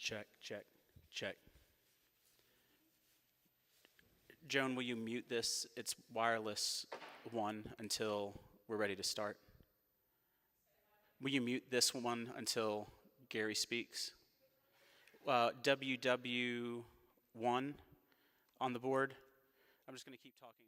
Check, check, check. Joan, will you mute this? It's wireless one until we're ready to start. Will you mute this one until Gary speaks? WW1 on the board. I'm just going to keep talking until.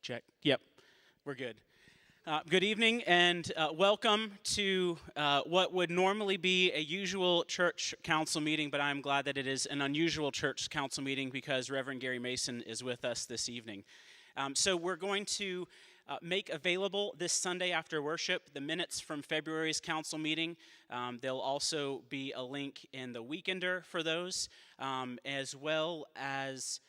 Check. Yep, we're good. Good evening and welcome to what would normally be a usual church council meeting, but I'm glad that it is an unusual church council meeting because Reverend Gary Mason is with us this evening. So we're going to make available this Sunday after worship the minutes from February's council meeting. There'll also be a link in the weekender for those, as well as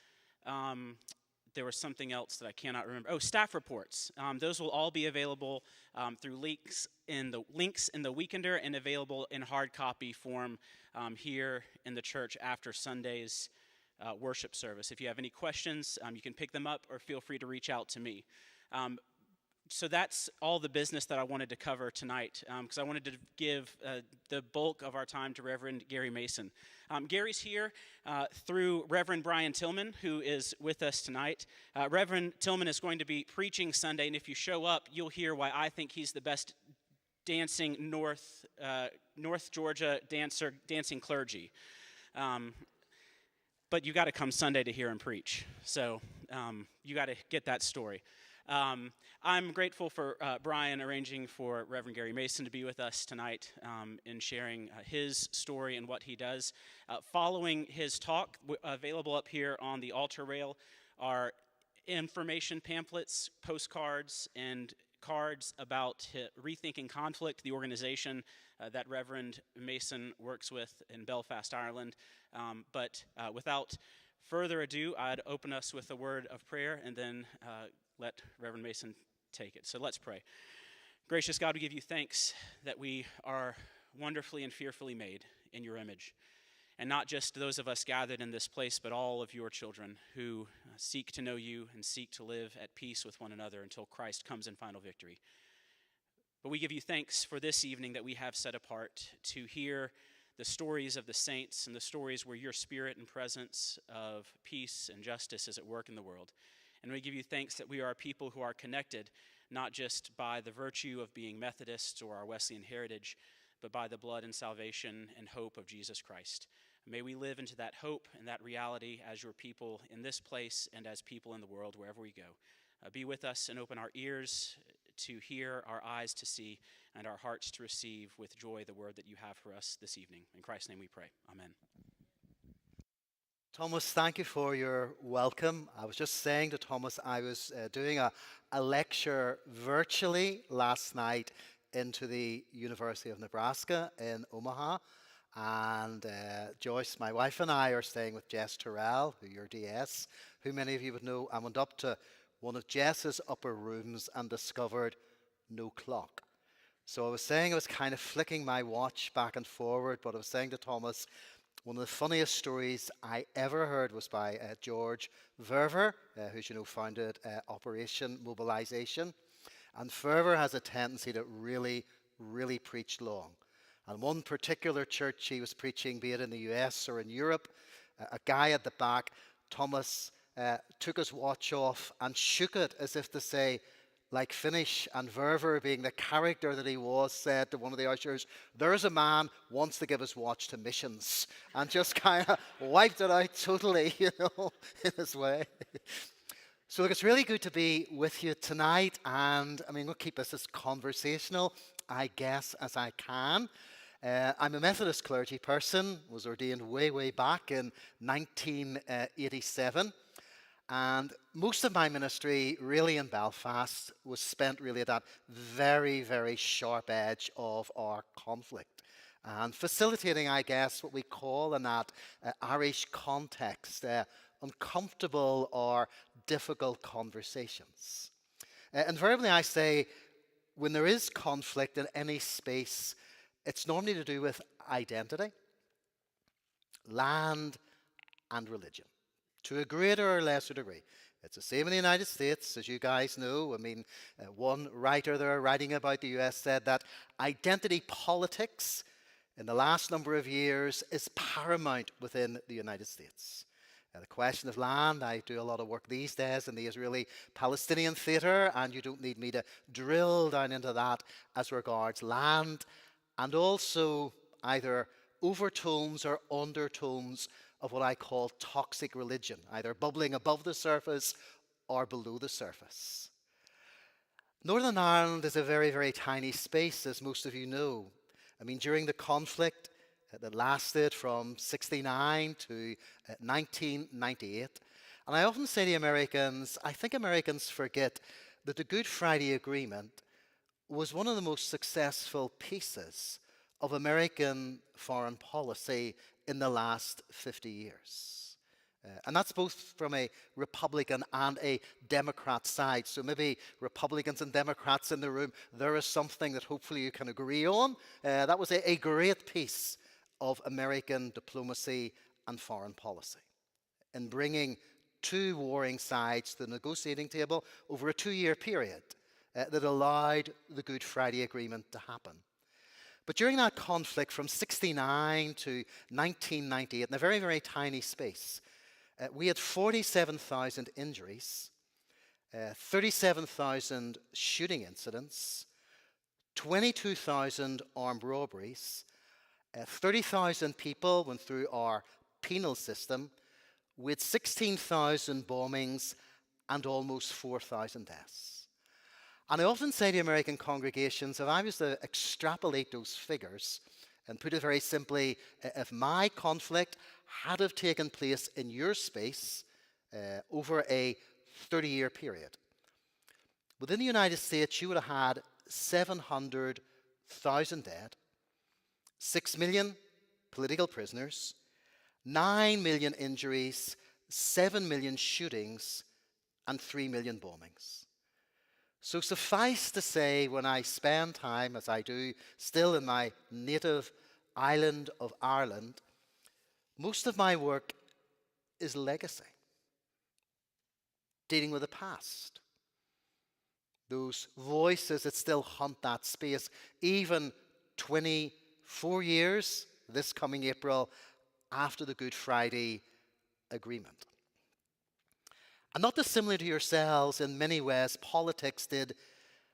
there was something else that I cannot remember. Oh, staff reports. Those will all be available through links in the weekender and available in hard copy form here in the church after Sunday's worship service. If you have any questions, you can pick them up or feel free to reach out to me. So that's all the business that I wanted to cover tonight, because I wanted to give the bulk of our time to Reverend Gary Mason. Gary's here through Reverend Brian Tillman, who is with us tonight. Reverend Tillman is going to be preaching Sunday, and if you show up, you'll hear why I think he's the best dancing North Georgia dancing clergy. But you got to come Sunday to hear him preach, so you got to get that story. I'm grateful for Brian arranging for Reverend Gary Mason to be with us tonight and sharing his story and what he does. Following his talk, available up here on the altar rail are information pamphlets, postcards, and cards about Rethinking Conflict, the organization that Reverend Mason works with in Belfast, Ireland. But without further ado, I'd open us with a word of prayer and then let Reverend Mason take it. So let's pray. Gracious God, we give you thanks that we are wonderfully and fearfully made in your image. And not just those of us gathered in this place, but all of your children who seek to know you and seek to live at peace with one another until Christ comes in final victory. But we give you thanks for this evening that we have set apart to hear the stories of the saints and the stories where your spirit and presence of peace and justice is at work in the world. And we give you thanks that we are a people who are connected, not just by the virtue of being Methodists or our Wesleyan heritage, but by the blood and salvation and hope of Jesus Christ. May we live into that hope and that reality as your people in this place and as people in the world wherever we go. Be with us and open our ears to hear, our eyes to see, and our hearts to receive with joy the word that you have for us this evening. In Christ's name we pray. Amen. Thomas, thank you for your welcome. I was just saying to Thomas, I was doing a lecture virtually last night into the University of Nebraska in Omaha. And Joyce, my wife, and I are staying with Jess Terrell, who your DS, who many of you would know. I went up to one of Jess's upper rooms and discovered no clock. So I was saying I was kind of flicking my watch back and forward, but I was saying to Thomas, one of the funniest stories I ever heard was by George Verver, who, you know, founded Operation Mobilization. And Verver has a tendency to really preach long. And one particular church he was preaching, be it in the US or in Europe, a guy at the back, Thomas, took his watch off and shook it as if to say, like finish. And Verver, being the character that he was, said to one of the ushers, "There's a man wants to give his watch to missions," and just kind of wiped it out totally, you know, in his way. So look, it's really good to be with you tonight, and I mean, we'll keep this as conversational, I guess, as I can. I'm a Methodist clergy person, was ordained way back in 1987. And most of my ministry really in Belfast was spent really at that very sharp edge of our conflict. And facilitating, I guess, what we call in that Irish context, uncomfortable or difficult conversations. Invariably I say, when there is conflict in any space, it's normally to do with identity, land, and religion, to a greater or lesser degree. It's the same in the United States, as you guys know. I mean, one writer there writing about the U.S. said that identity politics in the last number of years is paramount within the United States. The question of land, I do a lot of work these days in the Israeli-Palestinian theater, and you don't need me to drill down into that as regards land, and also either overtones or undertones of what I call toxic religion, either bubbling above the surface are below the surface. Northern Ireland is a very, very tiny space, as most of you know. I mean, during the conflict that lasted from 69 to 1998, and I often say to Americans, I think Americans forget that the Good Friday Agreement was one of the most successful pieces of American foreign policy in the last 50 years. And that's both from a Republican and a Democrat side. So maybe Republicans and Democrats in the room, there is something that hopefully you can agree on. That was a great piece of American diplomacy and foreign policy in bringing two warring sides to the negotiating table over a 2-year period that allowed the Good Friday Agreement to happen. But during that conflict from 69 to 1998, in a very, very tiny space, we had 47,000 injuries, 37,000 shooting incidents, 22,000 armed robberies, 30,000 people went through our penal system, with 16,000 bombings and almost 4,000 deaths. And I often say to American congregations, if I was to extrapolate those figures and put it very simply, if my conflict had have taken place in your space over a 30-year period, within the United States you would have had 700,000 dead, 6 million political prisoners, 9 million injuries, 7 million shootings, and 3 million bombings. So suffice to say, when I spend time, as I do, still in my native island of Ireland, most of my work is legacy, dealing with the past. Those voices that still haunt that space, even 24 years this coming April after the Good Friday Agreement. And not dissimilar to yourselves, in many ways, politics did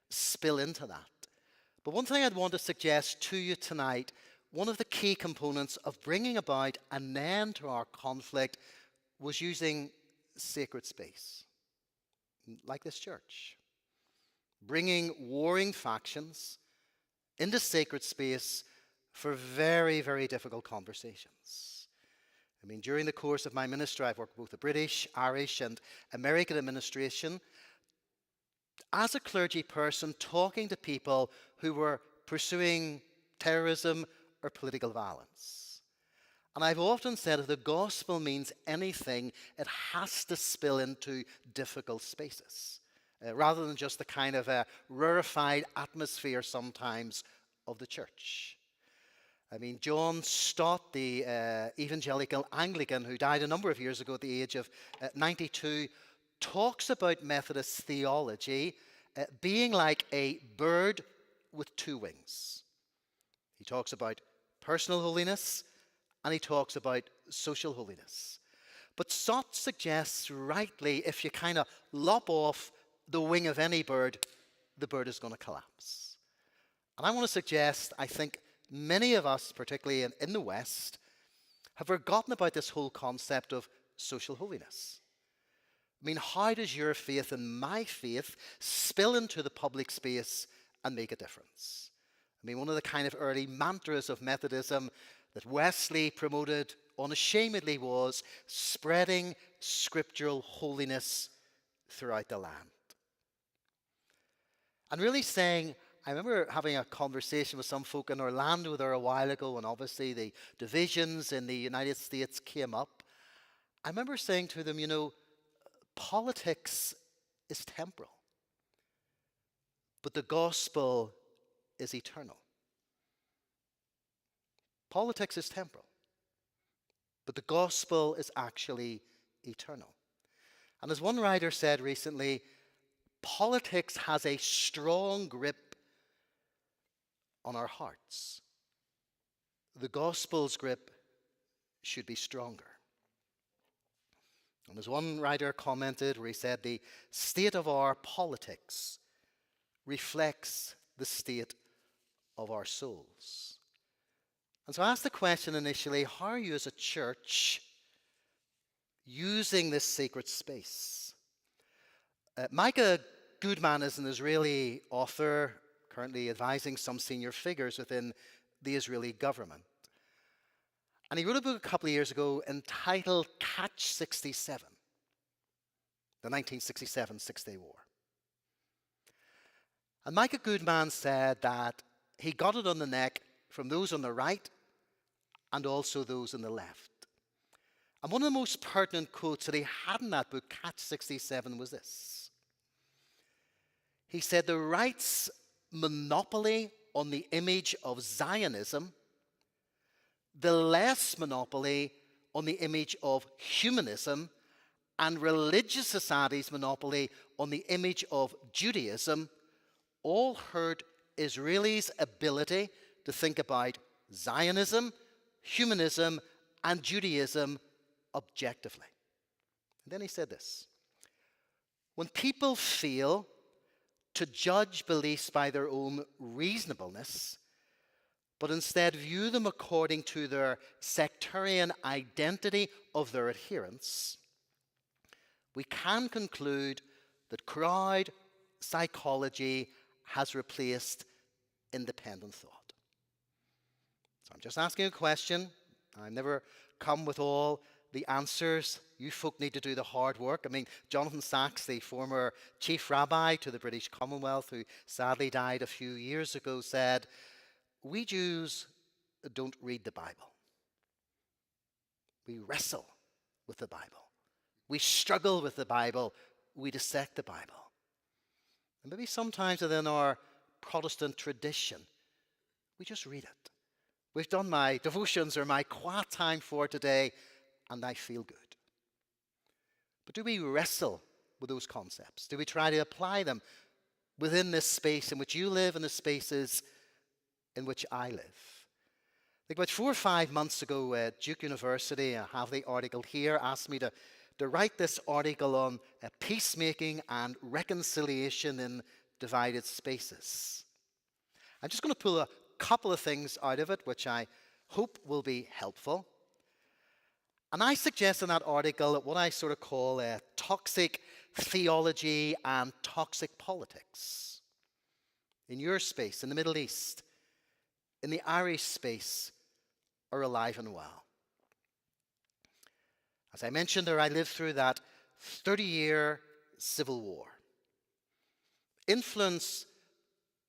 spill into that. But one thing I'd want to suggest to you tonight, one of the key components of bringing about an end to our conflict was using sacred space, like this church. Bringing warring factions into sacred space for very, very difficult conversations. I mean, during the course of my ministry, I've worked with both the British, Irish, and American administration as a clergy person, talking to people who were pursuing terrorism or political violence. And I've often said if the gospel means anything, it has to spill into difficult spaces, rather than just the kind of rarefied atmosphere sometimes of the church. I mean, John Stott, the evangelical Anglican who died a number of years ago at the age of 92, talks about Methodist theology being like a bird with two wings. He talks about personal holiness and he talks about social holiness. But Stott suggests rightly, if you kind of lop off the wing of any bird, the bird is going to collapse. And I want to suggest, I think, many of us, particularly in the West, have forgotten about this whole concept of social holiness. I mean, how does your faith and my faith spill into the public space and make a difference? I mean, one of the kind of early mantras of Methodism that Wesley promoted unashamedly was spreading scriptural holiness throughout the land. And really saying, I remember having a conversation with some folk in Orlando there a while ago, and obviously the divisions in the United States came up. I remember saying to them, you know, politics is temporal, but the gospel is eternal. Politics is temporal, but the gospel is actually eternal. And as one writer said recently, politics has a strong grip on our hearts. The gospel's grip should be stronger. And as one writer commented, where he said, the state of our politics reflects the state of our souls. And so I asked the question initially, how are you as a church using this sacred space? Micah Goodman is an Israeli author currently advising some senior figures within the Israeli government. And he wrote a book a couple of years ago entitled Catch 67, the 1967 Six-Day War. And Micah Goodman said that he got it on the neck from those on the right and also those on the left. And one of the most pertinent quotes that he had in that book, Catch 67, was this. He said, the right's monopoly on the image of Zionism, the left's monopoly on the image of humanism, and religious society's monopoly on the image of Judaism all hurt Israelis' ability to think about Zionism, humanism, and Judaism objectively. And then he said this. When people fail to judge beliefs by their own reasonableness, but instead view them according to their sectarian identity of their adherents, we can conclude that crowd psychology has replaced independent thought. So I'm just asking a question. I never come with all the answers. You folk need to do the hard work. I mean, Jonathan Sacks, the former chief rabbi to the British Commonwealth, who sadly died a few years ago, said, we Jews don't read the Bible. We wrestle with the Bible. We struggle with the Bible. We dissect the Bible. And maybe sometimes within our Protestant tradition, we just read it. We've done my devotions or my quiet time for today, and I feel good. But do we wrestle with those concepts? Do we try to apply them within this space in which you live and the spaces in which I live? I think about 4 or 5 months ago at Duke University, I have the article here, asked me to write this article on peacemaking and reconciliation in divided spaces. I'm just going to pull a couple of things out of it, which I hope will be helpful. And I suggest in that article what I sort of call toxic theology and toxic politics. In your space, in the Middle East, in the Irish space, are alive and well. As I mentioned there, I lived through that 30-year civil war. Influenced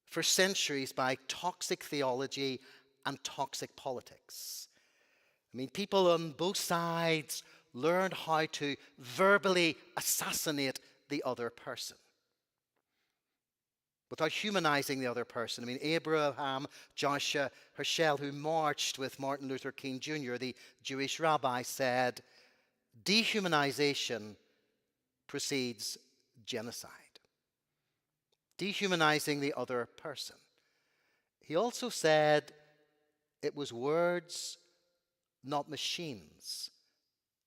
for centuries by toxic theology and toxic politics. I mean, people on both sides learned how to verbally assassinate the other person without humanizing the other person. I mean, Abraham, Joshua, Herschel, who marched with Martin Luther King Jr., the Jewish rabbi, said, dehumanization precedes genocide. Dehumanizing the other person. He also said it was words, not machines,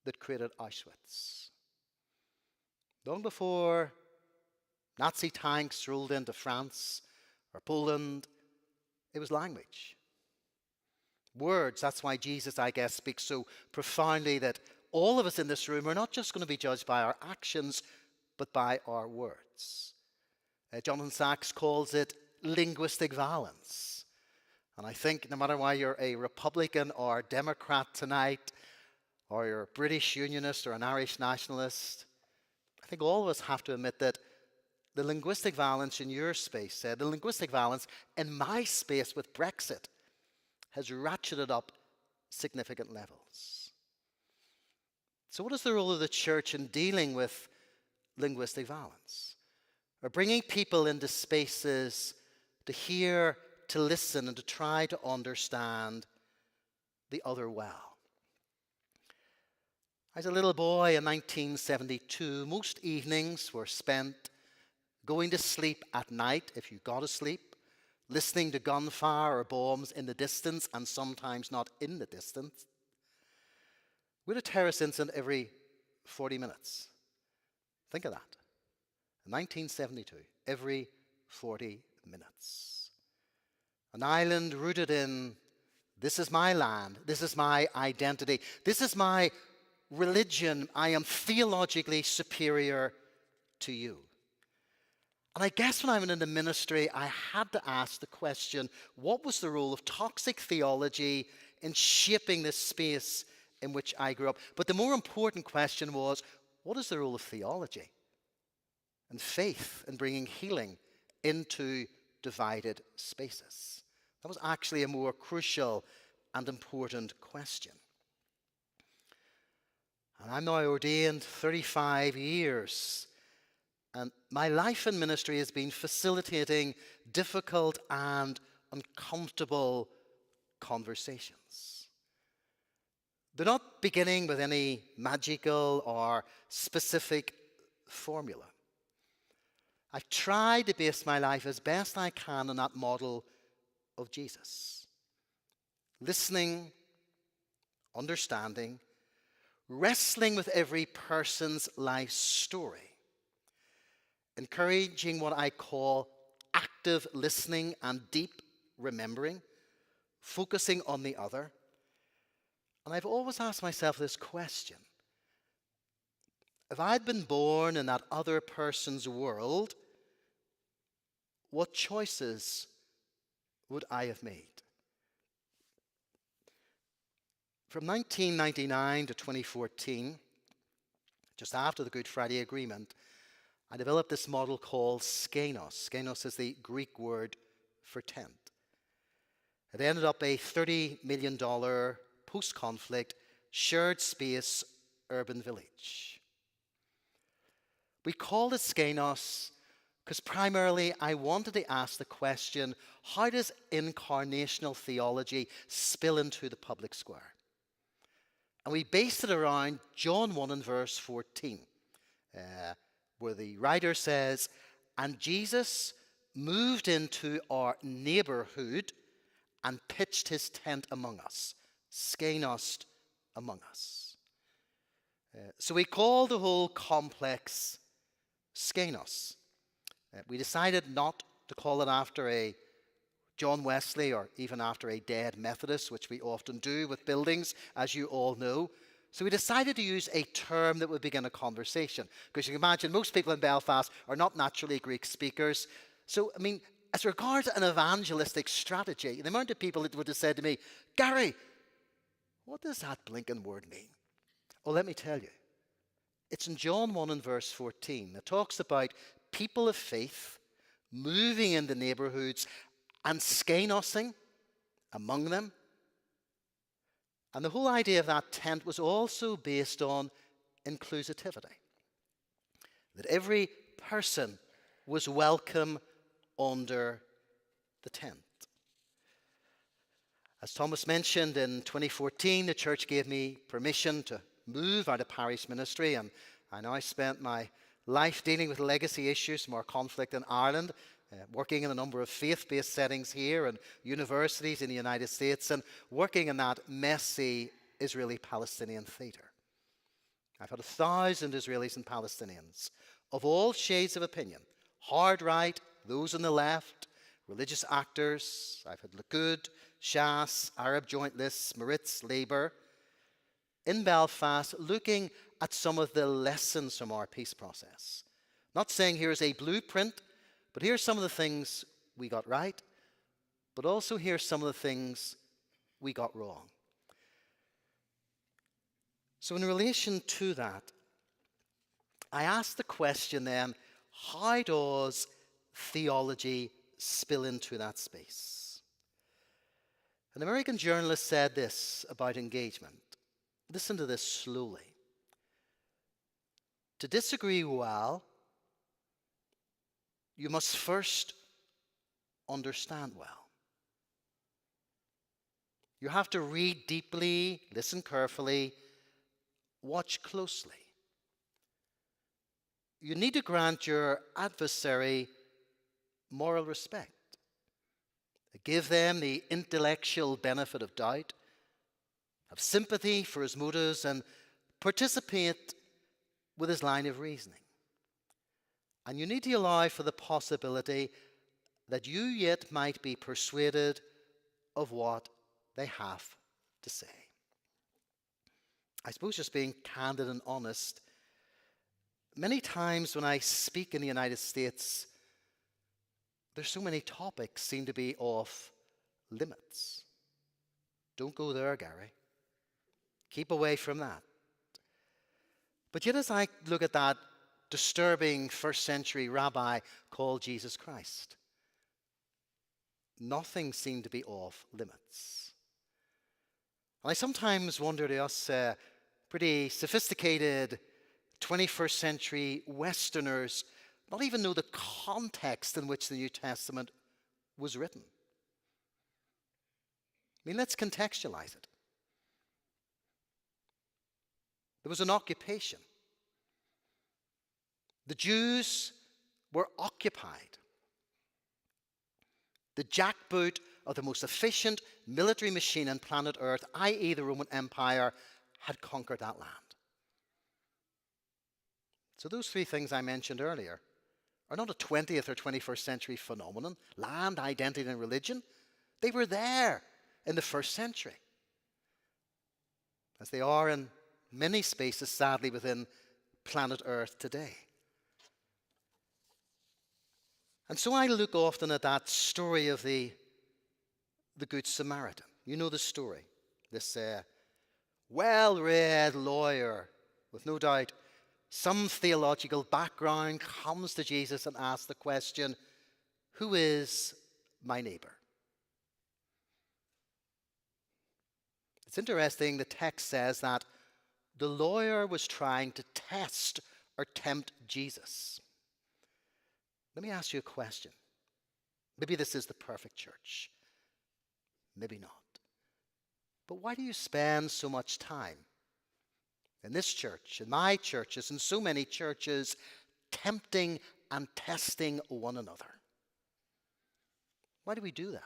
that created Auschwitz. Long before Nazi tanks rolled into France or Poland, it was language. Words, that's why Jesus, I guess, speaks so profoundly that all of us in this room are not just going to be judged by our actions, but by our words. Jonathan Sacks calls it linguistic violence. And I think no matter why you're a Republican or a Democrat tonight, or you're a British Unionist or an Irish nationalist, I think all of us have to admit that the linguistic violence in your space, the linguistic violence in my space with Brexit, has ratcheted up significant levels. So what is the role of the church in dealing with linguistic violence? Or bringing people into spaces to hear, to listen, and to try to understand the other well. As a little boy in 1972, most evenings were spent going to sleep at night, if you got to sleep, listening to gunfire or bombs in the distance, and sometimes not in the distance. We had a terrorist incident every 40 minutes. Think of that. In 1972, every 40 minutes. An island rooted in, this is my land, this is my identity, this is my religion, I am theologically superior to you. And I guess when I went into ministry, I had to ask the question, what was the role of toxic theology in shaping this space in which I grew up? But the more important question was, what is the role of theology and faith in bringing healing into divided spaces? That was actually a more crucial and important question. And I'm now ordained 35 years. And my life in ministry has been facilitating difficult and uncomfortable conversations. They're not beginning with any magical or specific formula. I've tried to base my life as best I can on that model of Jesus. Listening, understanding, wrestling with every person's life story, encouraging what I call active listening and deep remembering, focusing on the other. And I've always asked myself this question. If I'd been born in that other person's world, what choices would I have made? From 1999 to 2014, just after the Good Friday Agreement, I developed this model called skenos. Skenos is the Greek word for tent. It ended up a $30 million post-conflict shared space urban village. We called it skenos because primarily I wanted to ask the question, how does incarnational theology spill into the public square? And we based it around John 1 and verse 14. Where the writer says, and Jesus moved into our neighborhood and pitched his tent among us, skenosed among us. So we call the whole complex skenos. We decided not to call it after a John Wesley or even after a dead Methodist, which we often do with buildings, as you all know. So we decided to use a term that would begin a conversation. Because you can imagine most people in Belfast are not naturally Greek speakers. So, as regards an evangelistic strategy, the amount of people that would have said to me, Gary, what does that blinking word mean? Well, let me tell you. It's in John 1 and verse 14. It talks about people of faith moving into neighborhoods and skenosing among them. And the whole idea of that tent was also based on inclusivity. That every person was welcome under the tent. As Thomas mentioned, in 2014, the church gave me permission to move out of parish ministry, and I now spent my life dealing with legacy issues from our conflict in Ireland, working in a number of faith-based settings here and universities in the United States, and working in that messy Israeli-Palestinian theater. I've had 1,000 Israelis and Palestinians of all shades of opinion, hard right, those on the left, religious actors. I've had Likud, Shas, Arab jointlists, Maritz, Labour, in Belfast, looking at some of the lessons from our peace process. Not saying here's a blueprint, but here's some of the things we got right, but also here's some of the things we got wrong. So in relation to that, I asked the question then, how does theology spill into that space? An American journalist said this about engagement. Listen to this slowly. To disagree well, you must first understand well. You have to read deeply, listen carefully, watch closely. You need to grant your adversary moral respect. Give them the intellectual benefit of doubt, have sympathy for his motives, and participate with his line of reasoning. And you need to allow for the possibility that you yet might be persuaded of what they have to say. I suppose just being candid and honest, many times when I speak in the United States, There's so many topics seem to be off limits. Don't go there, Gary. Keep away from that. But yet as I look at that disturbing first century rabbi called Jesus Christ, nothing seemed to be off limits. And I sometimes wonder to us pretty sophisticated 21st century Westerners not even know the context in which the New Testament was written. I mean, let's contextualize it. There was an occupation. The Jews were occupied. The jackboot of the most efficient military machine on planet Earth, i.e. the Roman Empire, had conquered that land. So those three things I mentioned earlier are not a 20th or 21st century phenomenon. Land, identity, and religion. They were there in the first century, as they are in many spaces, sadly, within planet Earth today. And so I look often at that story of the Good Samaritan. You know the story. This well-read lawyer, with no doubt some theological background, comes to Jesus and asks the question, who is my neighbor? It's interesting, the text says that the lawyer was trying to test or tempt Jesus. Let me ask you a question. Maybe this is the perfect church. Maybe not. But why do you spend so much time in this church, in my churches, in so many churches, tempting and testing one another? Why do we do that?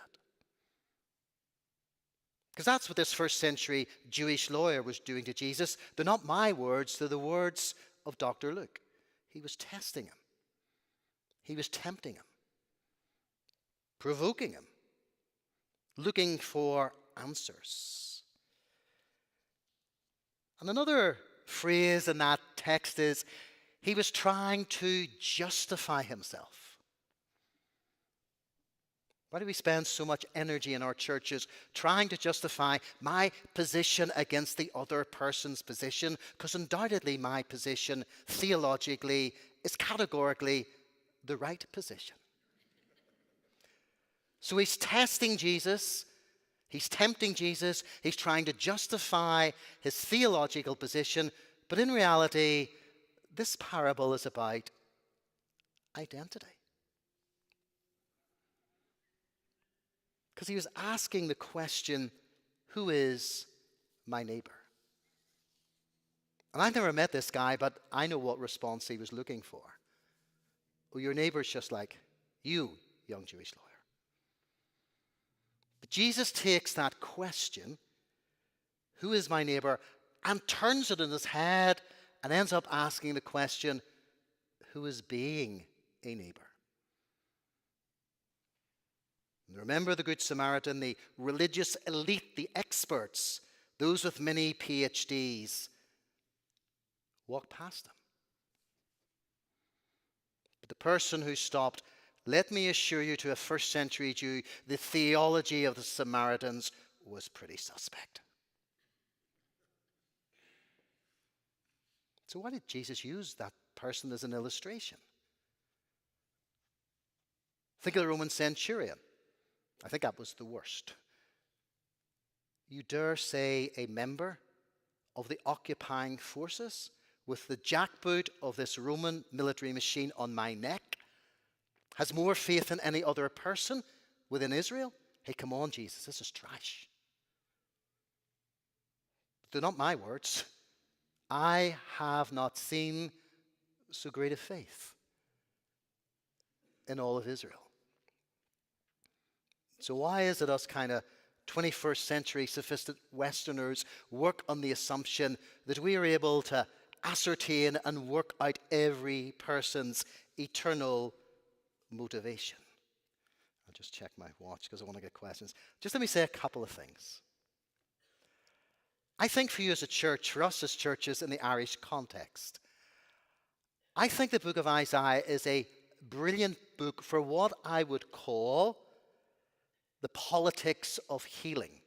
Because that's what this first century Jewish lawyer was doing to Jesus. They're not my words, they're the words of Dr. Luke. He was testing him. He was tempting him, provoking him, looking for answers. And another phrase in that text is, he was trying to justify himself. Why do we spend so much energy in our churches trying to justify my position against the other person's position? Because undoubtedly my position theologically is categorically the right position. So he's testing Jesus, he's tempting Jesus, he's trying to justify his theological position, but in reality, this parable is about identity. Because he was asking the question, who is my neighbor? And I've never met this guy, but I know what response he was looking for. Well, your neighbor's just like you, young Jewish lawyer. But Jesus takes that question, who is my neighbor, and turns it in his head and ends up asking the question, who is being a neighbor? And remember the Good Samaritan, the religious elite, the experts, those with many PhDs, walked past him. But the person who stopped, let me assure you to a first century Jew, the theology of the Samaritans was pretty suspect. So why did Jesus use that person as an illustration? Think of the Roman centurion. I think that was the worst. You dare say a member of the occupying forces with the jackboot of this Roman military machine on my neck has more faith than any other person within Israel? Hey, come on, Jesus, this is trash. They're not my words. I have not seen so great a faith in all of Israel. So why is it us kind of 21st century sophisticated Westerners work on the assumption that we are able to ascertain and work out every person's eternal motivation? I'll just check my watch because I want to get questions. Just let me say a couple of things. I think for you as a church, for us as churches in the Irish context, I think the book of Isaiah is a brilliant book for what I would call the politics of healing.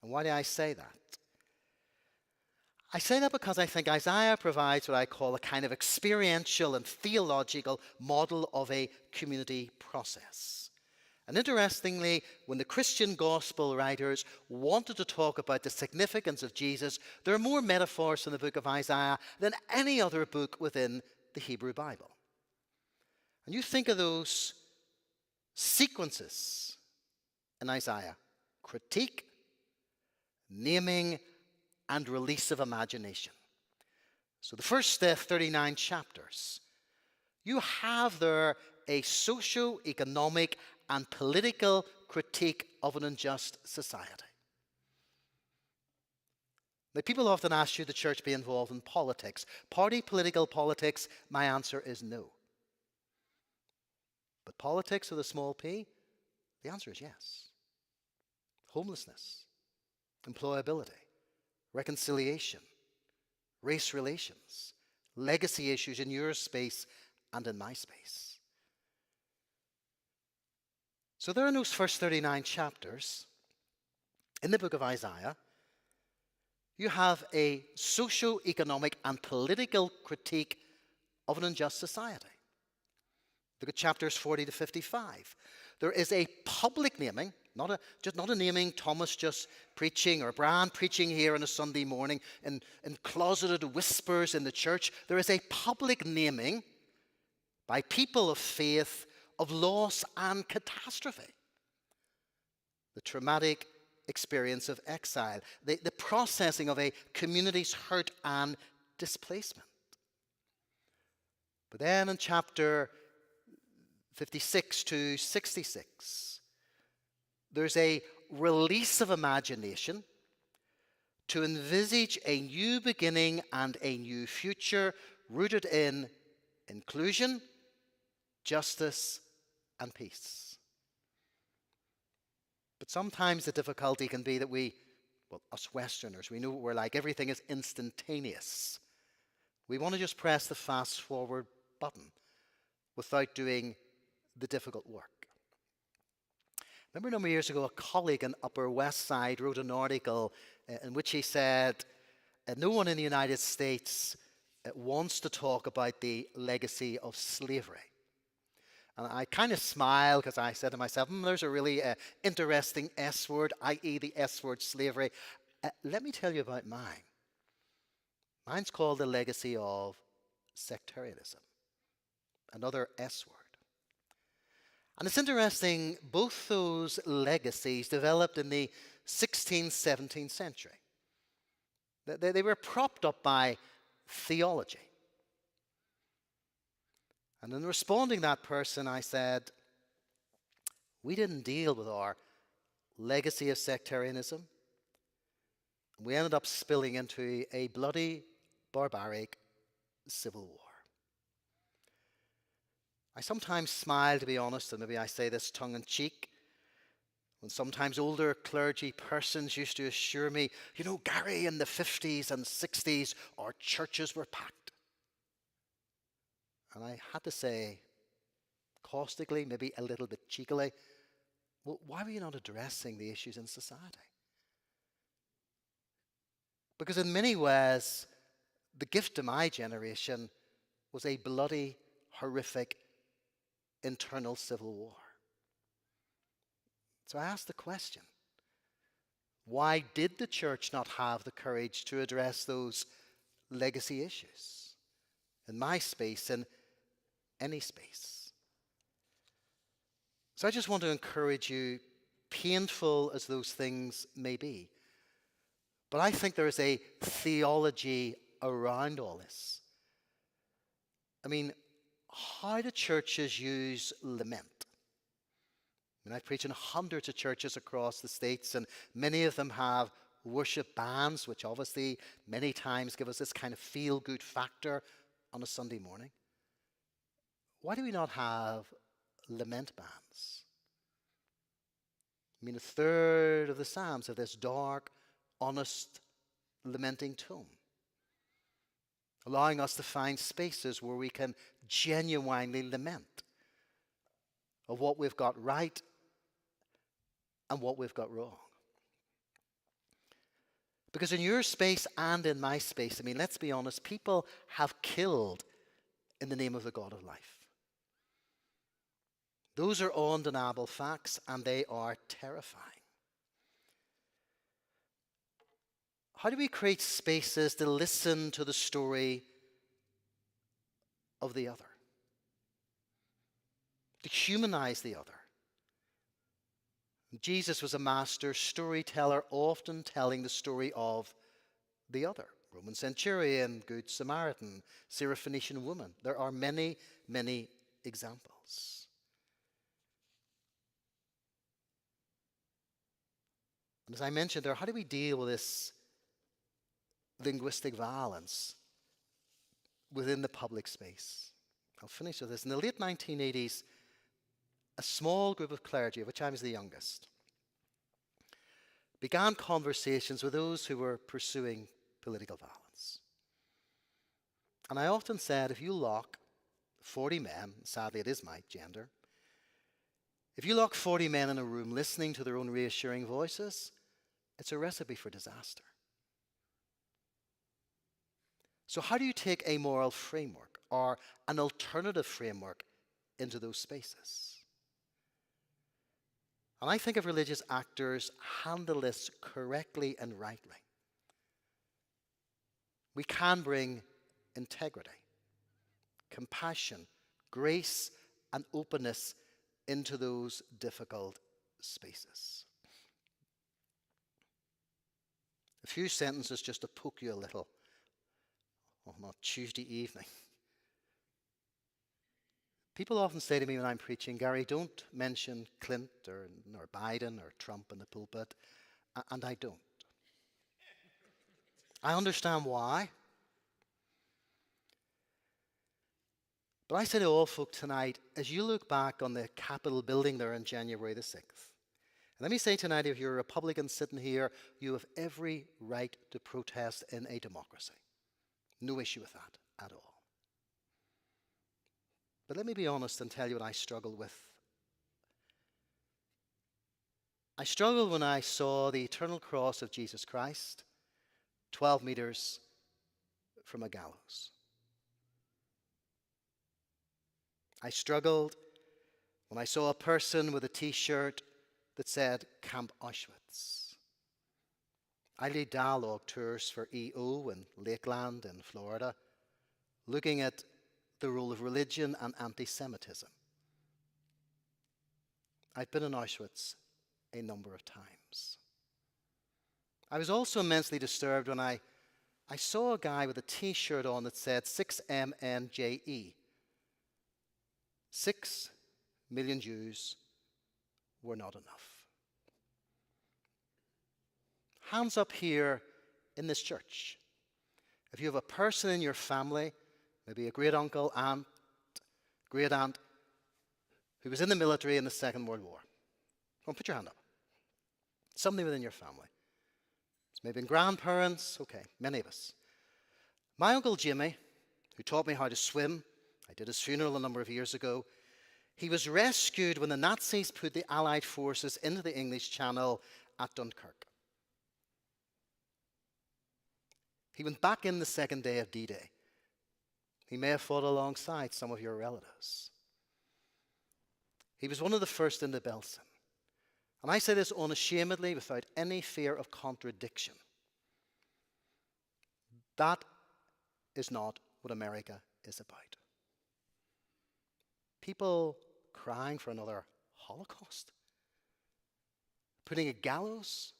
And why do I say that? I say that because I think Isaiah provides what I call a kind of experiential and theological model of a community process. And interestingly, when the Christian gospel writers wanted to talk about the significance of Jesus, there are more metaphors in the book of Isaiah than any other book within the Hebrew Bible. And you think of those sequences in Isaiah: critique, naming, and release of imagination. So the first 39 chapters, you have there a socio-economic and political critique of an unjust society. Now, people often ask, should the church be involved in politics? Party political politics, my answer is no. But politics with a small p, the answer is yes. Homelessness, employability, reconciliation, race relations, legacy issues in your space and in my space. So there in those first 39 chapters in the book of Isaiah, you have a socio-economic and political critique of an unjust society. Look at chapters 40 to 55. There is a public naming, not a naming Thomas just preaching or Brian preaching here on a Sunday morning in closeted whispers in the church. There is a public naming by people of faith of loss and catastrophe. The traumatic experience of exile, the processing of a community's hurt and displacement. But then in chapter 56 to 66, there's a release of imagination to envisage a new beginning and a new future rooted in inclusion, justice, and peace. But sometimes the difficulty can be that us Westerners, we know what we're like. Everything is instantaneous. We want to just press the fast forward button without doing the difficult work. Remember a number of years ago, a colleague in Upper West Side wrote an article in which he said, no one in the United States wants to talk about the legacy of slavery. And I kind of smiled because I said to myself, there's a really interesting S word, i.e. the S word slavery. Let me tell you about mine. Mine's called the legacy of sectarianism, another S word. And it's interesting, both those legacies developed in the 16th, 17th century. They were propped up by theology. And in responding to that person, I said, we didn't deal with our legacy of sectarianism. We ended up spilling into a bloody, barbaric civil war. I sometimes smile, to be honest, and maybe I say this tongue-in-cheek, when sometimes older clergy persons used to assure me, Gary, in the 50s and 60s, our churches were packed. And I had to say, caustically, maybe a little bit cheekily, well, why were you not addressing the issues in society? Because in many ways, the gift to my generation was a bloody, horrific, internal civil war. So I asked the question, why did the church not have the courage to address those legacy issues in my space, in any space? So I just want to encourage you, painful as those things may be, but I think there is a theology around all this. I mean, how do churches use lament? I preach in hundreds of churches across the States, and many of them have worship bands, which obviously many times give us this kind of feel-good factor on a Sunday morning. Why do we not have lament bands? A third of the Psalms have this dark, honest, lamenting tone. allowing us to find spaces where we can genuinely lament of what we've got right and what we've got wrong. Because in your space and in my space, let's be honest, people have killed in the name of the God of life. Those are undeniable facts, and they are terrifying. How do we create spaces to listen to the story of the other? To humanize the other? Jesus was a master storyteller, often telling the story of the other. Roman centurion, good Samaritan, Syrophoenician woman. There are many, many examples. And as I mentioned there, how do we deal with this linguistic violence within the public space? I'll finish with this. In the late 1980s, a small group of clergy, of which I was the youngest, began conversations with those who were pursuing political violence. And I often said, if you lock 40 men, sadly it is my gender, if you lock 40 men in a room listening to their own reassuring voices, it's a recipe for disaster. So how do you take a moral framework or an alternative framework into those spaces? And I think if religious actors handle this correctly and rightly, we can bring integrity, compassion, grace, and openness into those difficult spaces. A few sentences just to poke you a little on a Tuesday evening. People often say to me when I'm preaching, Gary, don't mention Clint or Biden or Trump in the pulpit, and I don't. I understand why. But I say to all folk tonight, as you look back on the Capitol building there on January the 6th, and let me say tonight, if you're a Republican sitting here, you have every right to protest in a democracy. No issue with that at all. But let me be honest and tell you what I struggled with. I struggled when I saw the eternal cross of Jesus Christ 12 meters from a gallows. I struggled when I saw a person with a t-shirt that said Camp Auschwitz. I lead dialogue tours for EO in Lakeland in Florida, looking at the role of religion and anti-Semitism. I've been in Auschwitz a number of times. I was also immensely disturbed when I saw a guy with a t-shirt on that said 6MNJE. 6 million Jews were not enough. Hands up here in this church. If you have a person in your family, maybe a great uncle, aunt, great aunt, who was in the military in the Second World War. Come on, put your hand up. Somebody within your family. It's maybe grandparents, okay, many of us. My Uncle Jimmy, who taught me how to swim, I did his funeral a number of years ago. He was rescued when the Nazis put the Allied forces into the English Channel at Dunkirk. He went back in the second day of D-Day. He may have fought alongside some of your relatives. He was one of the first into Belfast. And I say this unashamedly, without any fear of contradiction. That is not what America is about. People crying for another Holocaust? Putting a gallows?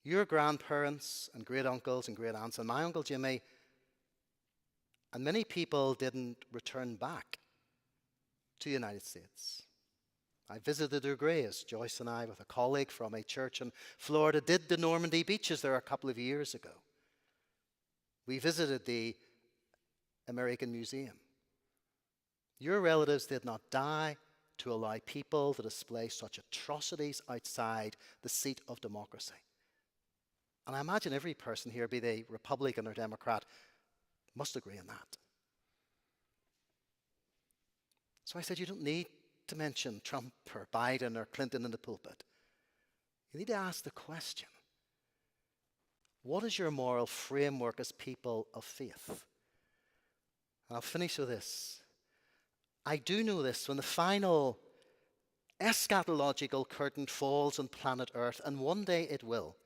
Your grandparents and great uncles and great aunts and my Uncle Jimmy and many people didn't return back to the United States. I visited their graves, Joyce and I, with a colleague from a church in Florida, did the Normandy beaches there a couple of years ago. We visited the American Museum. Your relatives did not die to allow people to display such atrocities outside the seat of democracy. And I imagine every person here, be they Republican or Democrat, must agree on that. So I said, you don't need to mention Trump or Biden or Clinton in the pulpit. You need to ask the question, what is your moral framework as people of faith? And I'll finish with this. I do know this, when the final eschatological curtain falls on planet Earth, and one day it will,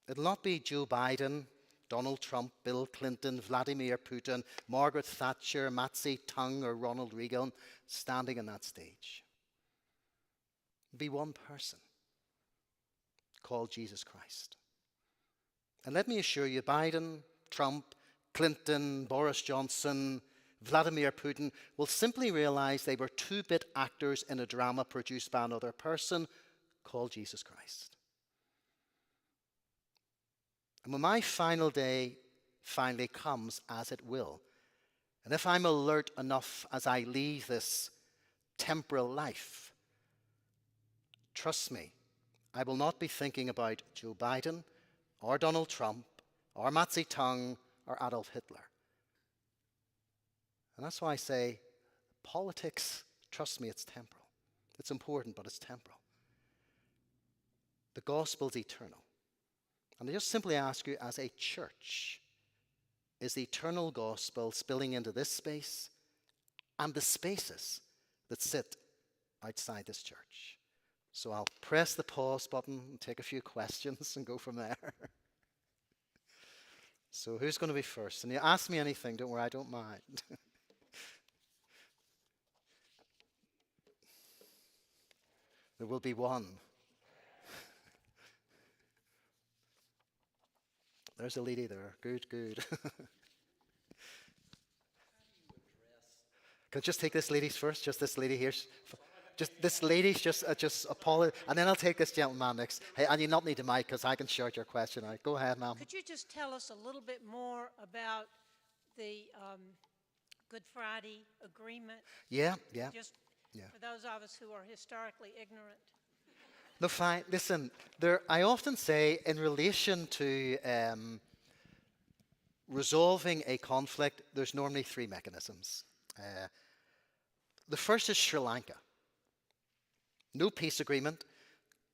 it'll not be Joe Biden, Donald Trump, Bill Clinton, Vladimir Putin, Margaret Thatcher, Mao Zedong, or Ronald Reagan standing on that stage. It'll be one person called Jesus Christ. And let me assure you, Biden, Trump, Clinton, Boris Johnson, Vladimir Putin will simply realize they were two-bit actors in a drama produced by another person called Jesus Christ. And when my final day finally comes, as it will, and if I'm alert enough as I leave this temporal life, trust me, I will not be thinking about Joe Biden or Donald Trump or Mao Zedong or Adolf Hitler. And that's why I say, politics, trust me, it's temporal. It's important, but it's temporal. The gospel's eternal. And I just simply ask you, as a church, is the eternal gospel spilling into this space and the spaces that sit outside this church? So I'll press the pause button and take a few questions and go from there. So who's going to be first? And you ask me anything, don't worry, I don't mind. There will be one. There's a lady there. Good, good. Can I just take this lady's first? Just this lady here. Just this lady's just apologize. And then I'll take this gentleman next. Hey, and you not need a mic because I can shout your question out. Go ahead, ma'am. Could you just tell us a little bit more about the Good Friday agreement? Yeah. Just for those of us who are historically ignorant. No, fine. Listen, I often say in relation to resolving a conflict, there's normally three mechanisms. The first is Sri Lanka. No peace agreement.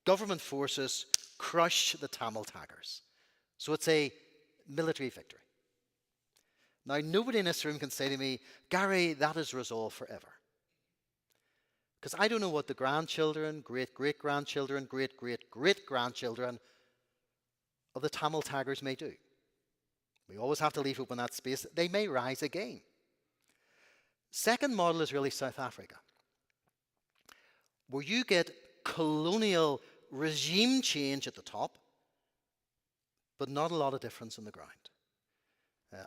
Government forces crush the Tamil Tigers. So it's a military victory. Now, nobody in this room can say to me, Gary, that is resolved forever. Because I don't know what the grandchildren, great-great-grandchildren, great-great-great-grandchildren of the Tamil Tigers may do. We always have to leave open that space. They may rise again. Second model is really South Africa, where you get colonial regime change at the top, but not a lot of difference on the ground.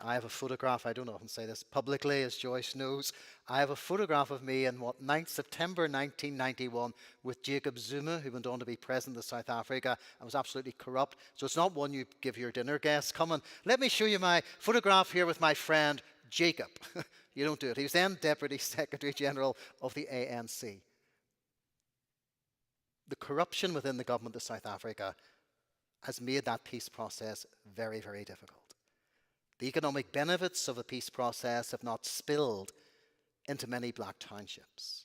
I have a photograph, I don't often say this publicly, as Joyce knows. I have a photograph of me in September 1991 with Jacob Zuma, who went on to be president of South Africa and was absolutely corrupt. So it's not one you give your dinner guests. Come on, let me show you my photograph here with my friend Jacob. You don't do it. He was then Deputy Secretary General of the ANC. The corruption within the government of South Africa has made that peace process very, very difficult. The economic benefits of the peace process have not spilled into many black townships.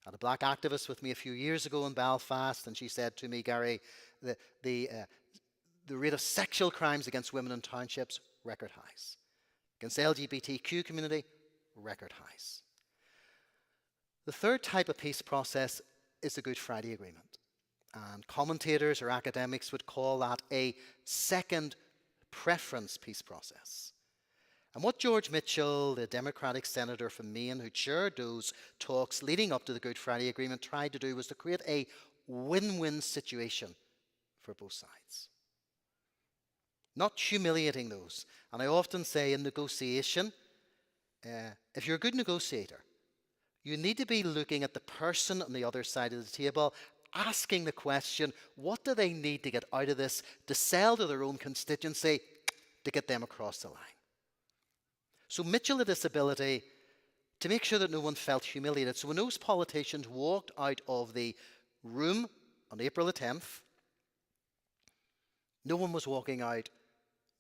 I had a black activist with me a few years ago in Belfast, and she said to me, Gary, the rate of sexual crimes against women in townships, record highs. Against the LGBTQ community, record highs. The third type of peace process is the Good Friday Agreement. And commentators or academics would call that a second preference peace process. And what George Mitchell, the Democratic senator from Maine who chaired those talks leading up to the Good Friday Agreement, tried to do was to create a win-win situation for both sides. Not humiliating those. And I often say in negotiation, if you're a good negotiator, you need to be looking at the person on the other side of the table, asking the question, what do they need to get out of this to sell to their own constituency to get them across the line? So Mitchell had this ability to make sure that no one felt humiliated. So when those politicians walked out of the room on April the 10th, No one was walking out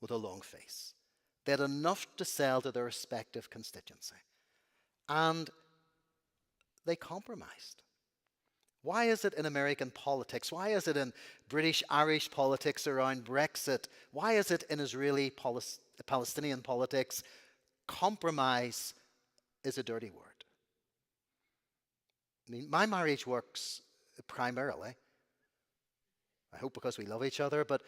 with a long face. They had enough to sell to their respective constituency. And they compromised. Why is it in American politics? Why is it in British-Irish politics around Brexit? Why is it in Israeli-Palestinian politics? Compromise is a dirty word. I mean, my marriage works primarily, I hope because we love each other, but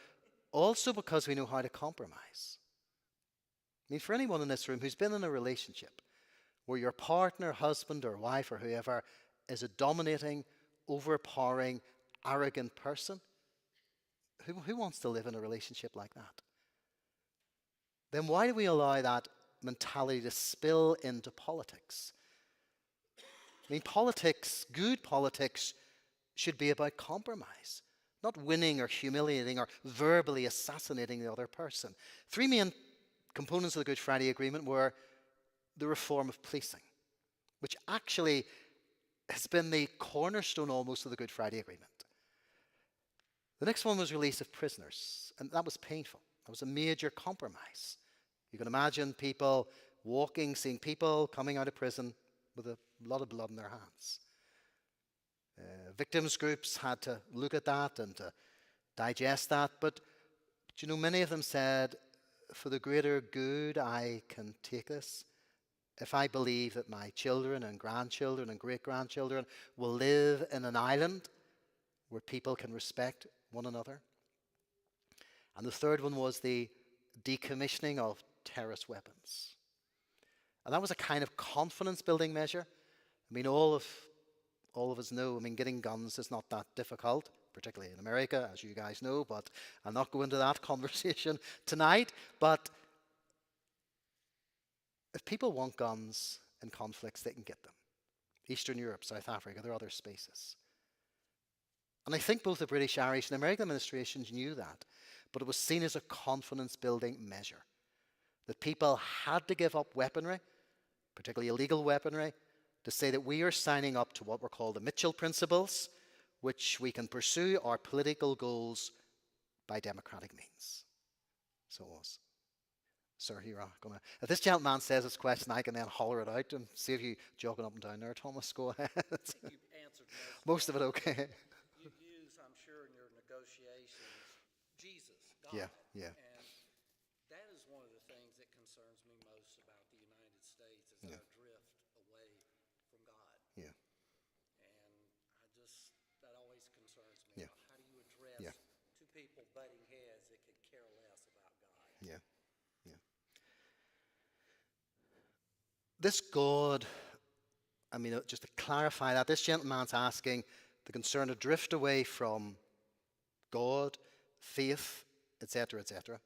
also because we know how to compromise. I mean, for anyone in this room who's been in a relationship where your partner, husband or wife or whoever is a dominating, overpowering, arrogant person, who wants to live in a relationship like that? Then why do we allow that mentality to spill into politics? I mean, politics, good politics, should be about compromise, not winning or humiliating or verbally assassinating the other person. Three main components of the Good Friday Agreement were the reform of policing, which actually has been the cornerstone almost of the Good Friday Agreement. The next one was release of prisoners, and that was painful. That was a major compromise. You can imagine people walking, seeing people coming out of prison with a lot of blood in their hands. Victims groups had to look at that and to digest that, but you know, many of them said, for the greater good, I can take this. If I believe that my children and grandchildren and great-grandchildren will live in an island where people can respect one another. And the third one was the decommissioning of terrorist weapons. And that was a kind of confidence-building measure. I mean, all of us know, I mean, getting guns is not that difficult, particularly in America, as you guys know, but I'll not go into that conversation tonight. But if people want guns in conflicts, they can get them. Eastern Europe, South Africa, there are other spaces. And I think both the British, Irish, and American administrations knew that, but it was seen as a confidence-building measure, that people had to give up weaponry, particularly illegal weaponry, to say that we are signing up to what were called the Mitchell Principles, which we can pursue our political goals by democratic means. So it was. Sir, you're going to... If this gentleman says his question, I can then holler it out and save you jogging up and down there. Thomas, go ahead. I think you've answered most of it, okay. You use, I'm sure, in your negotiations, Jesus, God. Yeah. And that is one of the things that concerns me most about the United States is our drift away from God. Yeah. And that always concerns me. Yeah. How do you address two people butting heads that could care less about God? Yeah. This God, I mean, just to clarify that, this gentleman's asking the concern to drift away from God, faith, etc., etc.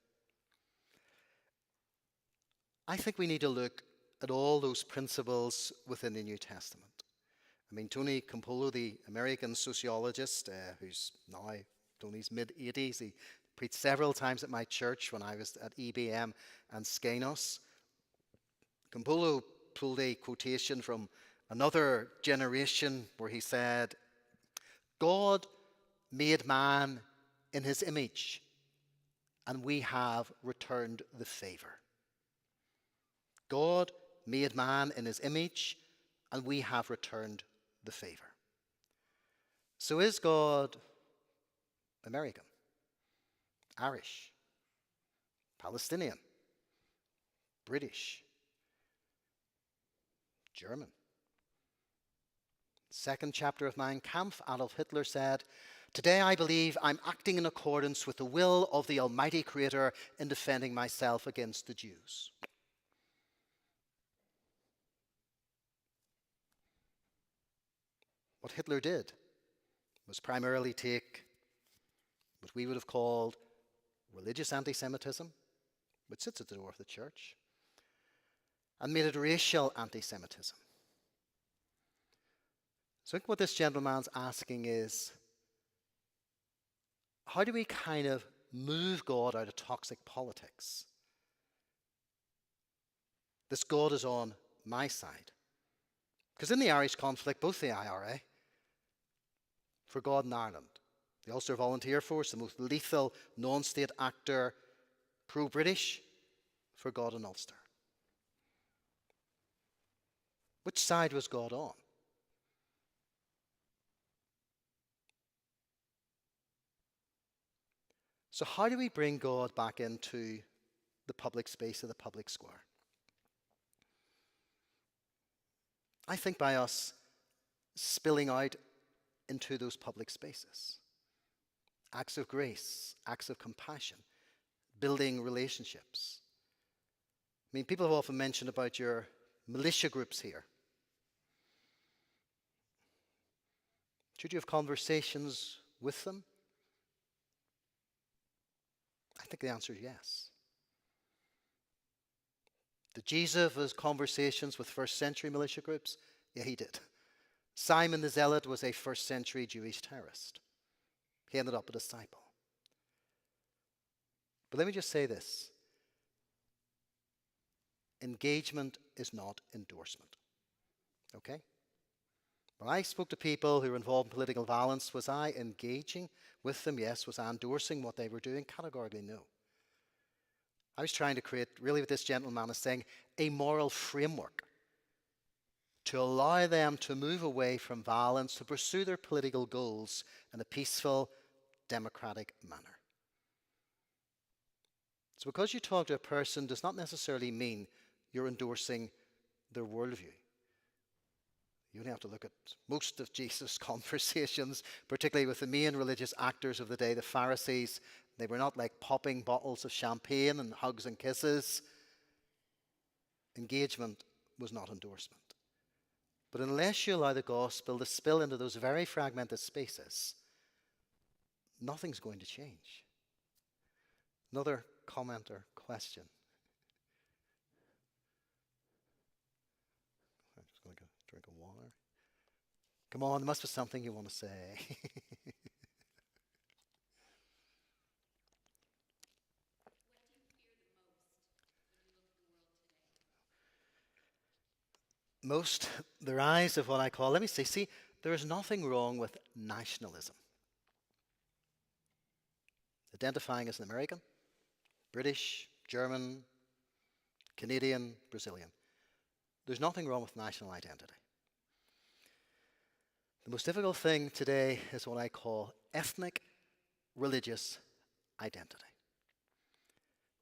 I think we need to look at all those principles within the New Testament. I mean, Tony Campolo, the American sociologist, who's now Tony's mid-80s, he preached several times at my church when I was at EBM and Skenos. Campolo pulled a quotation from another generation where he said, God made man in his image, and we have returned the favor. God made man in his image, and we have returned the favor. So is God American, Irish, Palestinian, British, German? Second chapter of Mein Kampf, Adolf Hitler said, "Today I believe I'm acting in accordance with the will of the Almighty Creator in defending myself against the Jews." What Hitler did was primarily take what we would have called religious anti-Semitism, which sits at the door of the church, and made it racial anti-Semitism. So I think what this gentleman's asking is, how do we kind of move God out of toxic politics? This God is on my side. Because in the Irish conflict, both the IRA, for God in Ireland, The Ulster Volunteer Force, the most lethal non-state actor, pro-British, for God in Ulster. Which side was God on? So how do we bring God back into the public space of the public square? I think by us spilling out into those public spaces. Acts of grace, acts of compassion, building relationships. I mean, people have often mentioned about your militia groups here. Should you have conversations with them? I think the answer is yes. Did Jesus have his conversations with first century militia groups? Yeah, he did. Simon the Zealot was a first century Jewish terrorist. He ended up a disciple. But let me just say this. Engagement is not endorsement. Okay? When I spoke to people who were involved in political violence, was I engaging with them? Yes. Was I endorsing what they were doing? Categorically no. I was trying to create, really what this gentleman is saying, a moral framework to allow them to move away from violence, to pursue their political goals in a peaceful, democratic manner. So because you talk to a person does not necessarily mean you're endorsing their worldview. You only have to look at most of Jesus' conversations, particularly with the main religious actors of the day, the Pharisees. They were not like popping bottles of champagne and hugs and kisses. Engagement was not endorsement. But unless you allow the gospel to spill into those very fragmented spaces, nothing's going to change. Another comment or question? I'm just going to go drink of water. Come on, there must be something you want to say. Most, the rise of what I call, let me say, see, there is nothing wrong with nationalism. Identifying as an American, British, German, Canadian, Brazilian. There's nothing wrong with national identity. The most difficult thing today is what I call ethnic religious identity,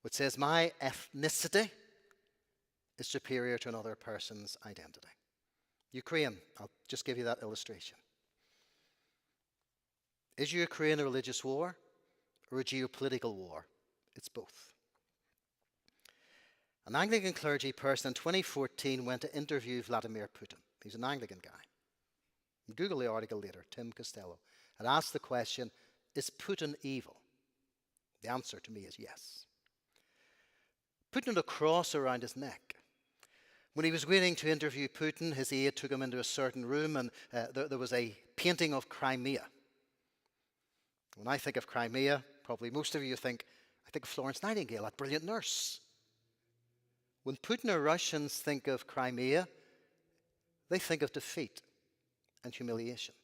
which says my ethnicity is superior to another person's identity. Ukraine, I'll just give you that illustration. Is Ukraine a religious war or a geopolitical war? It's both. An Anglican clergy person in 2014 went to interview Vladimir Putin. He's an Anglican guy. Google the article later, Tim Costello, and asked the question, is Putin evil? The answer to me is yes. Putin had a cross around his neck. When he was waiting to interview Putin, his aide took him into a certain room and there was a painting of Crimea. When I think of Crimea, probably most of you think, I think of Florence Nightingale, that brilliant nurse. When Putin or Russians think of Crimea, they think of defeat and humiliation.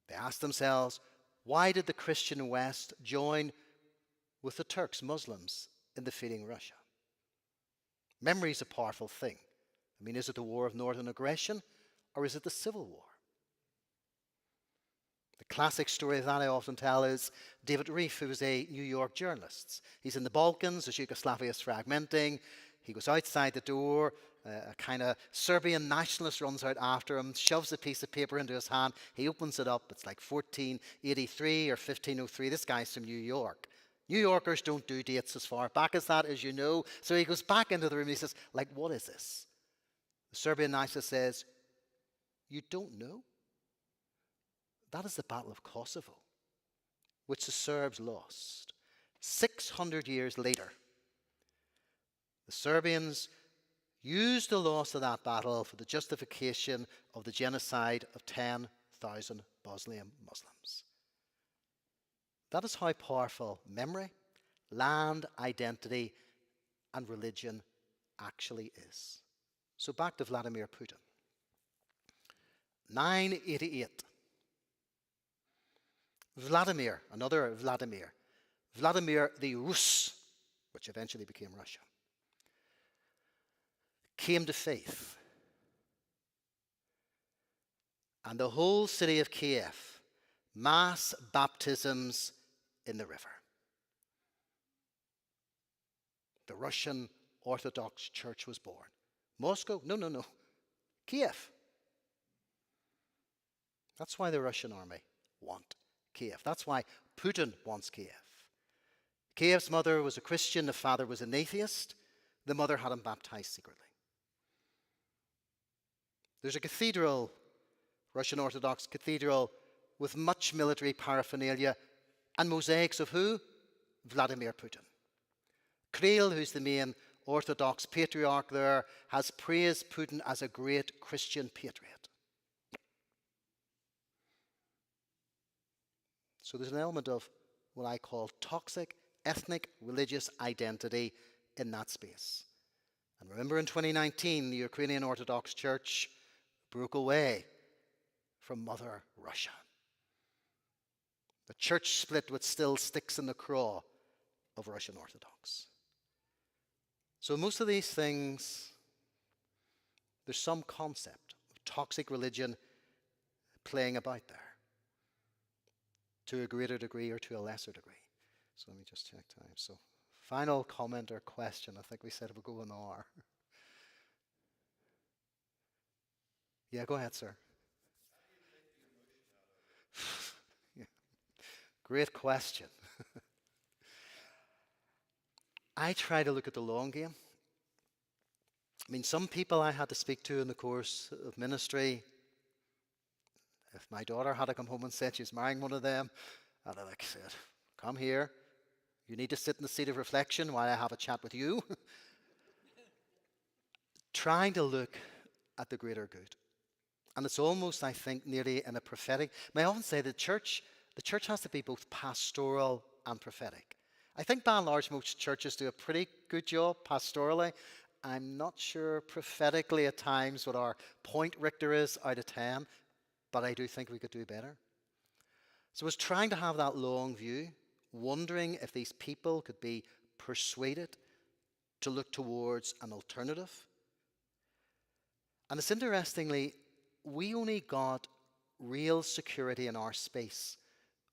They ask themselves, why did the Christian West join with the Turks, Muslims, in defeating Russia? Memory is a powerful thing. I mean, is it the war of northern aggression or is it the civil war? The classic story that I often tell is David Reef, who was a New York journalist. He's in the Balkans as Yugoslavia is fragmenting. He goes outside the door. A kind of Serbian nationalist runs out after him, shoves a piece of paper into his hand. He opens it up. It's like 1483 or 1503. This guy's from New York. New Yorkers don't do dates as far back as that, as you know. So he goes back into the room and he says, like, what is this? The Serbian nationalist says, you don't know? That is the Battle of Kosovo, which the Serbs lost. 600 years later, the Serbians used the loss of that battle for the justification of the genocide of 10,000 Bosnian Muslims. That is how powerful memory, land, identity, and religion actually is. So back to Vladimir Putin. 988. Vladimir, another Vladimir, Vladimir the Rus, which eventually became Russia, came to faith. And the whole city of Kiev, mass baptisms in the river. The Russian Orthodox Church was born. Moscow? No. Kiev. That's why the Russian army want Kiev. That's why Putin wants Kiev. Kiev's mother was a Christian, the father was an atheist. The mother had him baptized secretly. There's a cathedral, Russian Orthodox cathedral, with much military paraphernalia and mosaics of who? Vladimir Putin. Kirill, who's the main Orthodox patriarch there, has praised Putin as a great Christian patriot. So there's an element of what I call toxic ethnic religious identity in that space. And remember, in 2019, the Ukrainian Orthodox Church broke away from Mother Russia. The church split which still sticks in the craw of Russian Orthodox. So most of these things, there's some concept of toxic religion playing about there, to a greater degree or to a lesser degree. So let me just check time. So final comment or question. I think we said it would go an hour. Yeah, go ahead, sir. Yeah. Great question. I try to look at the long game. I mean, some people I had to speak to in the course of ministry, if my daughter had to come home and said she's marrying one of them, I'd have said, come here. You need to sit in the seat of reflection while I have a chat with you. Trying to look at the greater good. And it's almost, I think, nearly in a prophetic. I often say the church has to be both pastoral and prophetic. I think by and large most churches do a pretty good job pastorally. I'm not sure prophetically at times what our point Richter is out of 10, but I do think we could do better. So I was trying to have that long view, wondering if these people could be persuaded to look towards an alternative. And it's interestingly, we only got real security in our space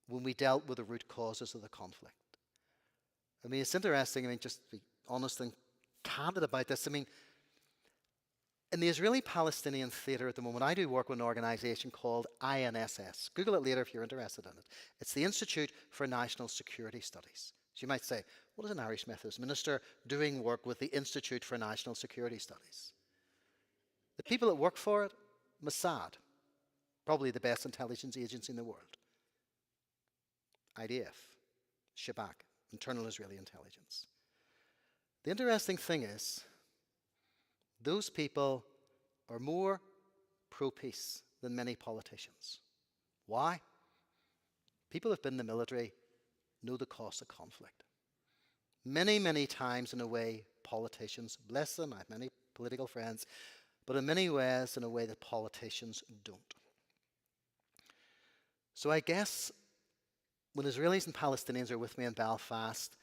when we dealt with the root causes of the conflict. I mean, it's interesting, just to be honest and candid about this. I mean, in the Israeli-Palestinian theater at the moment, I do work with an organization called INSS. Google it later if you're interested in it. It's the Institute for National Security Studies. So you might say, what is an Irish Methodist minister doing work with the Institute for National Security Studies? The people that work for it, Mossad, probably the best intelligence agency in the world. IDF, Shabak, Internal Israeli Intelligence. The interesting thing is, those people are more pro-peace than many politicians. Why? People who have been in the military know the cost of conflict. Many, many times in a way, politicians, bless them, I have many political friends, but in many ways in a way that politicians don't. So I guess when Israelis and Palestinians are with me in Belfast,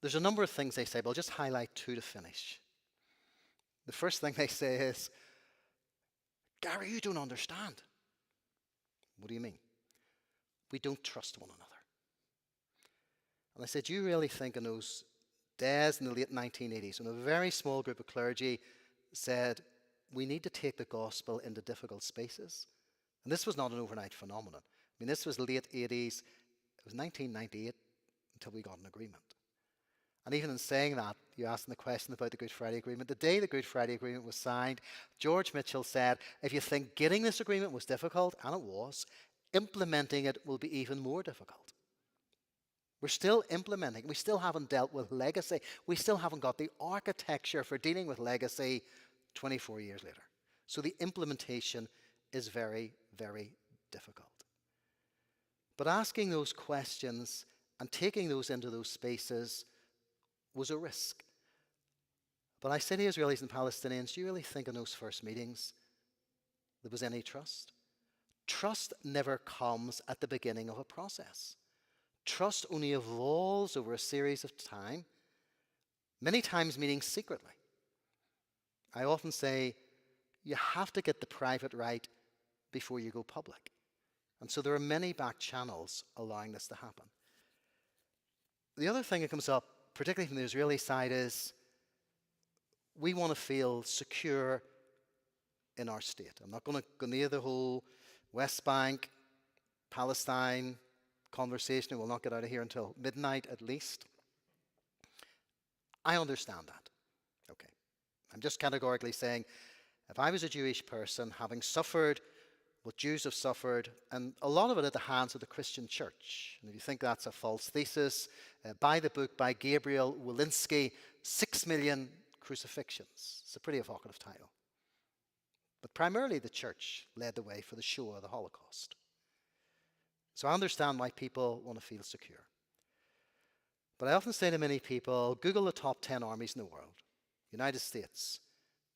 there's a number of things they say, but I'll just highlight two to finish. The first thing they say is, Gary, you don't understand. What do you mean? We don't trust one another. And I said, do you really think in those days in the late 1980s when a very small group of clergy said, we need to take the gospel into difficult spaces? And this was not an overnight phenomenon. I mean, this was late 80s. It was 1998 until we got an agreement. And even in saying that, you asked the question about the Good Friday Agreement. The day the Good Friday Agreement was signed, George Mitchell said, if you think getting this agreement was difficult, and it was, implementing it will be even more difficult. We're still implementing. We still haven't dealt with legacy. We still haven't got the architecture for dealing with legacy 24 years later. So the implementation is very, very difficult. But asking those questions and taking those into those spaces was a risk. But I say to Israelis and Palestinians, do you really think in those first meetings there was any trust? trust never comes at the beginning of a process. Trust only evolves over a series of time, many times meaning secretly. I often say you have to get the private right before you go public. And so there are many back channels allowing this to happen. The other thing that comes up, particularly from the Israeli side, is we want to feel secure in our state. I'm not going to go near the whole West Bank, Palestine conversation. We'll not get out of here until midnight at least. I understand that. Okay. I'm just categorically saying, if I was a Jewish person having suffered what Jews have suffered, and a lot of it at the hands of the Christian church, and if you think that's a false thesis, buy the book by Gabriel Walensky, 6 Million Crucifixions. It's a pretty evocative title. But primarily the church led the way for the Shoah of the Holocaust. So I understand why people want to feel secure. But I often say to many people, Google the top 10 armies in the world. United States,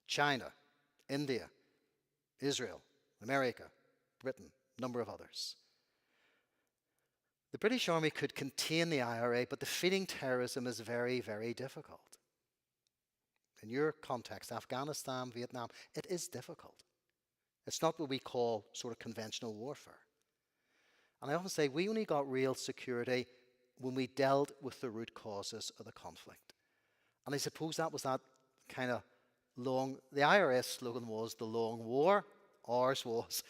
China, India, Israel, America, Britain, a number of others. The British Army could contain the IRA, but defeating terrorism is very, very difficult. In your context, Afghanistan, Vietnam, it is difficult. It's not what we call sort of conventional warfare. And I often say we only got real security when we dealt with the root causes of the conflict. And I suppose that was that kind of long, the IRS slogan was the long war. Ours was,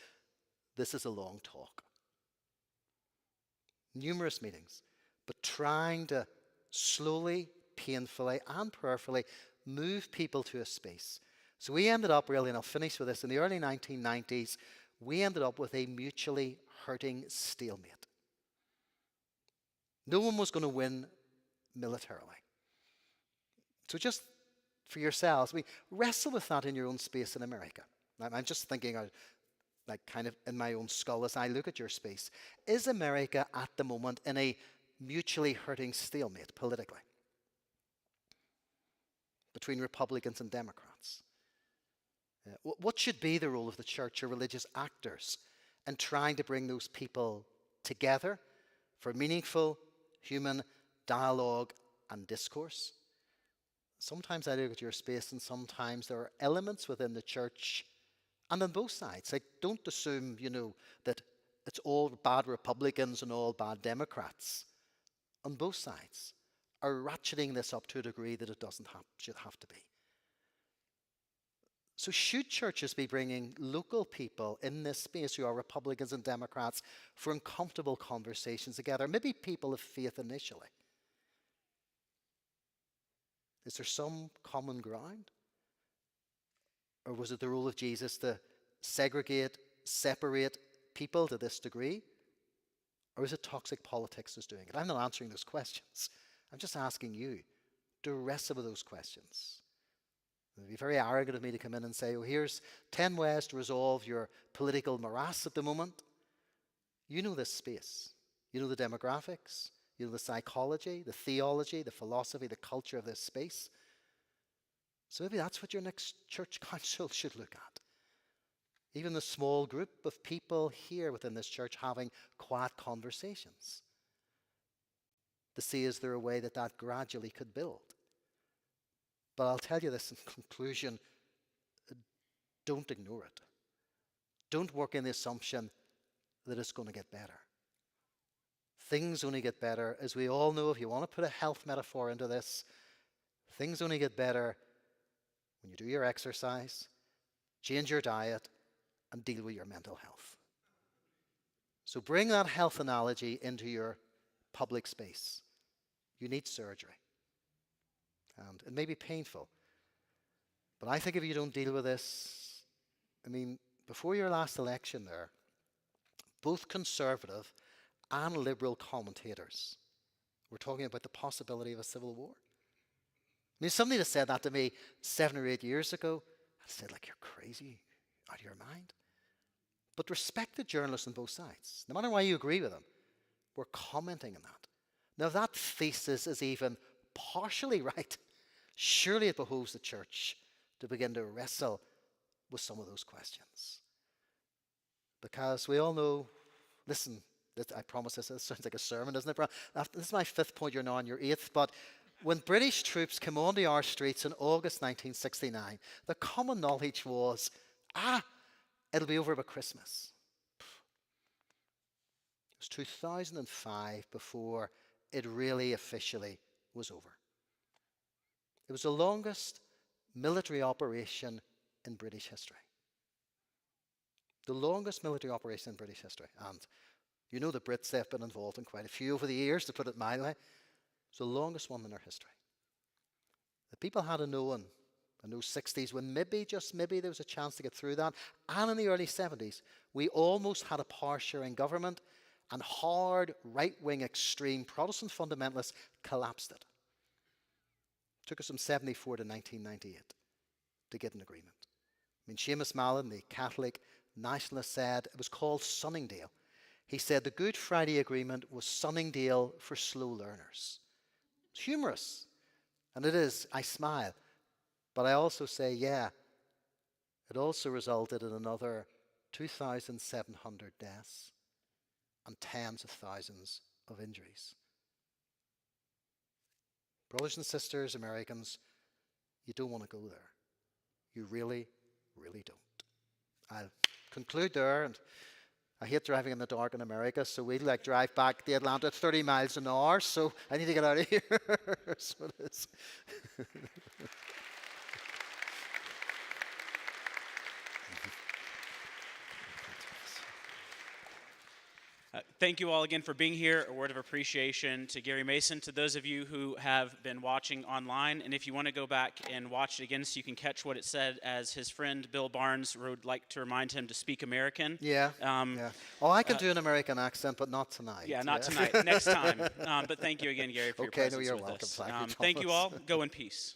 this is a long talk. Numerous meetings, but trying to slowly, painfully, and prayerfully move people to a space. So we ended up really, and I'll finish with this, in the early 1990s, we ended up with a mutually hurting stalemate. No one was going to win militarily. So just for yourselves, wrestle with that in your own space in America. I'm just thinking, like kind of in my own skull as I look at your space. Is America at the moment in a mutually hurting stalemate politically between Republicans and Democrats? What should be the role of the church or religious actors in trying to bring those people together for meaningful human dialogue and discourse? Sometimes I look at your space and sometimes there are elements within the church and on both sides. Like, don't assume, that it's all bad Republicans and all bad Democrats. On both sides are ratcheting this up to a degree that it should have to be. So should churches be bringing local people in this space who are Republicans and Democrats for uncomfortable conversations together? Maybe people of faith initially. Is there some common ground? Or was it the role of Jesus to segregate, separate people to this degree? Or is it toxic politics that's doing it? I'm not answering those questions. I'm just asking you to wrestle with those questions. It would be very arrogant of me to come in and say, here's 10 ways to resolve your political morass at the moment. You know this space. You know the demographics. You know the psychology, the theology, the philosophy, the culture of this space. So maybe that's what your next church council should look at. Even a small group of people here within this church having quiet conversations to see is there a way that gradually could build. But I'll tell you this in conclusion, don't ignore it. Don't work in the assumption that it's going to get better. Things only get better, as we all know, if you want to put a health metaphor into this, things only get better when you do your exercise, change your diet, and deal with your mental health. So bring that health analogy into your public space. You need surgery. And it may be painful. But I think if you don't deal with this, before your last election there, both conservative and liberal commentators were talking about the possibility of a civil war. Somebody that said that to me 7 or 8 years ago, I said, you're crazy, out of your mind. But respected journalists on both sides, no matter why you agree with them, were commenting on that. Now, if that thesis is even partially right, surely it behoves the church to begin to wrestle with some of those questions. Because we all know, listen, I promise this sounds like a sermon, doesn't it? This is my 5th point, you're now on your 8th. But when British troops came onto our streets in August 1969, the common knowledge was, it'll be over by Christmas. It was 2005 before it really officially was over. It was the longest military operation in British history. The longest military operation in British history. And you know the Brits, they've been involved in quite a few over the years, to put it mildly. It's the longest one in their history. The people had a known in those 60s when maybe, just maybe, there was a chance to get through that. And in the early 70s, we almost had a power-sharing government, and hard, right-wing, extreme Protestant fundamentalists collapsed it. It took us from 74 to 1998 to get an agreement. I mean, Seamus Mallon, the Catholic nationalist, said it was called Sunningdale. He said the Good Friday Agreement was Sunningdale for slow learners. It's humorous, and it is. I smile. But I also say, yeah, it also resulted in another 2,700 deaths and tens of thousands of injuries. Brothers and sisters, Americans, you don't want to go there. You really, really don't. I'll conclude there, and I hate driving in the dark in America, so we drive back to Atlanta at 30 miles an hour, so I need to get out of here. So it is. Thank you all again for being here. A word of appreciation to Gary Mason, to those of you who have been watching online. And if you want to go back and watch it again so you can catch what it said, as his friend Bill Barnes would like to remind him to speak American. Yeah. Oh, I can do an American accent, but not tonight. Yeah, not tonight. Next time. But thank you again, Gary, for your presence with us. Thank you, thank you all. Go in peace.